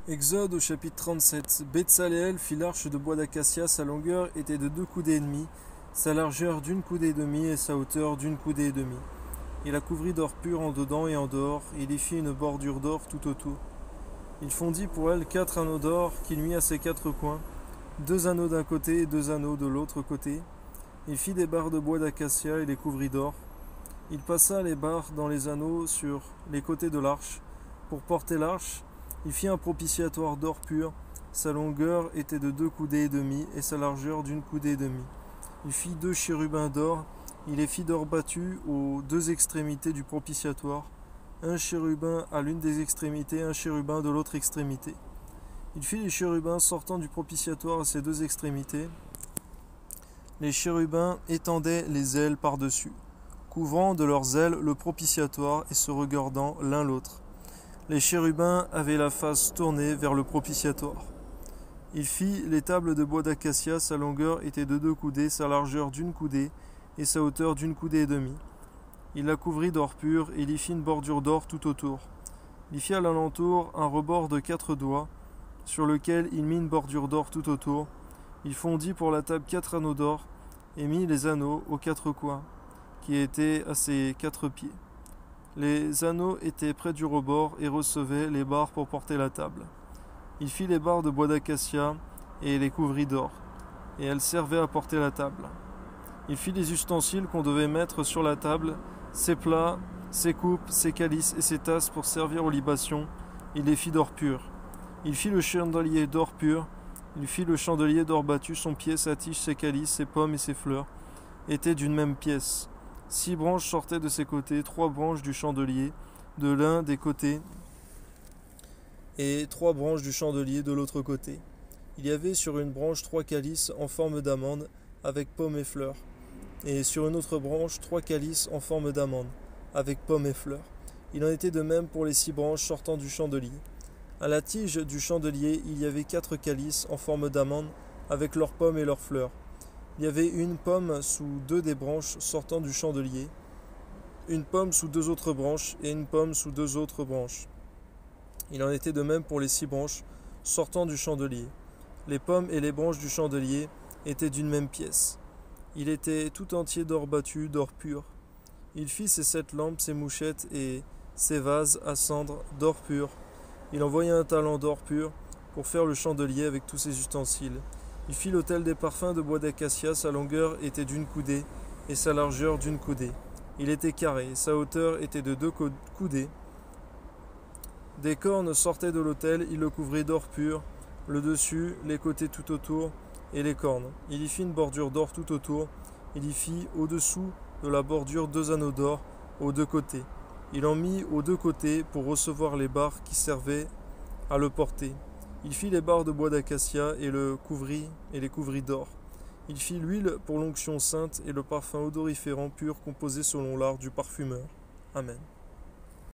Exode au chapitre 37. Betsaleel fit l'arche de bois d'acacia, sa longueur était de 2 coudées et demie, sa largeur d'1 coudée et demie et sa hauteur d'1 coudée et demie. Il la couvrit d'or pur en dedans et en dehors, et il y fit une bordure d'or tout autour. Il fondit pour elle 4 anneaux d'or qu'il mit à ses 4 coins, 2 anneaux d'un côté et 2 anneaux de l'autre côté. Il fit des barres de bois d'acacia et les couvrit d'or. Il passa les barres dans les anneaux sur les côtés de l'arche. Pour porter l'arche, il fit un propitiatoire d'or pur. Sa longueur était de 2 coudées et demie et sa largeur d'1 coudée et demie. Il fit 2 chérubins d'or. Il les fit d'or battu aux 2 extrémités du propitiatoire. Un chérubin à l'une des extrémités, un chérubin de l'autre extrémité. Il fit les chérubins sortant du propitiatoire à ses 2 extrémités. Les chérubins étendaient les ailes par-dessus, couvrant de leurs ailes le propitiatoire et se regardant l'un l'autre. Les chérubins avaient la face tournée vers le propitiatoire. Il fit les tables de bois d'acacia, sa longueur était de 2 coudées, sa largeur d'1 coudée et sa hauteur d'1 coudée et demie. Il la couvrit d'or pur et il y fit une bordure d'or tout autour. Il fit à l'alentour un rebord de 4 doigts, sur lequel il mit une bordure d'or tout autour. Il fondit pour la table 4 anneaux d'or et mit les anneaux aux 4 coins, qui étaient à ses 4 pieds. Les anneaux étaient près du rebord et recevaient les barres pour porter la table. Il fit les barres de bois d'acacia et les couvrit d'or, et elles servaient à porter la table. Il fit les ustensiles qu'on devait mettre sur la table, ses plats, ses coupes, ses calices et ses tasses pour servir aux libations. Il les fit d'or pur. Il fit le chandelier d'or pur. Il fit le chandelier d'or battu, son pied, sa tige, ses calices, ses pommes et ses fleurs étaient d'une même pièce. 6 branches sortaient de ses côtés, 3 branches du chandelier de l'un des côtés et 3 branches du chandelier de l'autre côté. Il y avait sur une branche 3 calices en forme d'amande avec pommes et fleurs, et sur une autre branche 3 calices en forme d'amande avec pommes et fleurs. Il en était de même pour les 6 branches sortant du chandelier. À la tige du chandelier, il y avait 4 calices en forme d'amande avec leurs pommes et leurs fleurs. Il y avait une pomme sous 2 des branches sortant du chandelier, une pomme sous 2 autres branches et une pomme sous 2 autres branches. Il en était de même pour les 6 branches sortant du chandelier. Les pommes et les branches du chandelier étaient d'une même pièce. Il était tout entier d'or battu, d'or pur. Il fit ses 7 lampes, ses mouchettes et ses vases à cendre d'or pur. Il envoya un talent d'or pur pour faire le chandelier avec tous ses ustensiles. Il fit l'autel des parfums de bois d'acacia, sa longueur était d'1 coudée et sa largeur d'1 coudée. Il était carré, sa hauteur était de 2 coudées. Des cornes sortaient de l'autel, il le couvrit d'or pur, le dessus, les côtés tout autour et les cornes. Il y fit une bordure d'or tout autour. Il y fit au-dessous de la bordure 2 anneaux d'or aux 2 côtés. Il en mit aux 2 côtés pour recevoir les barres qui servaient à le porter. Il fit les barres de bois d'acacia et les couvrit d'or. Il fit l'huile pour l'onction sainte et le parfum odoriférant pur composé selon l'art du parfumeur. Amen.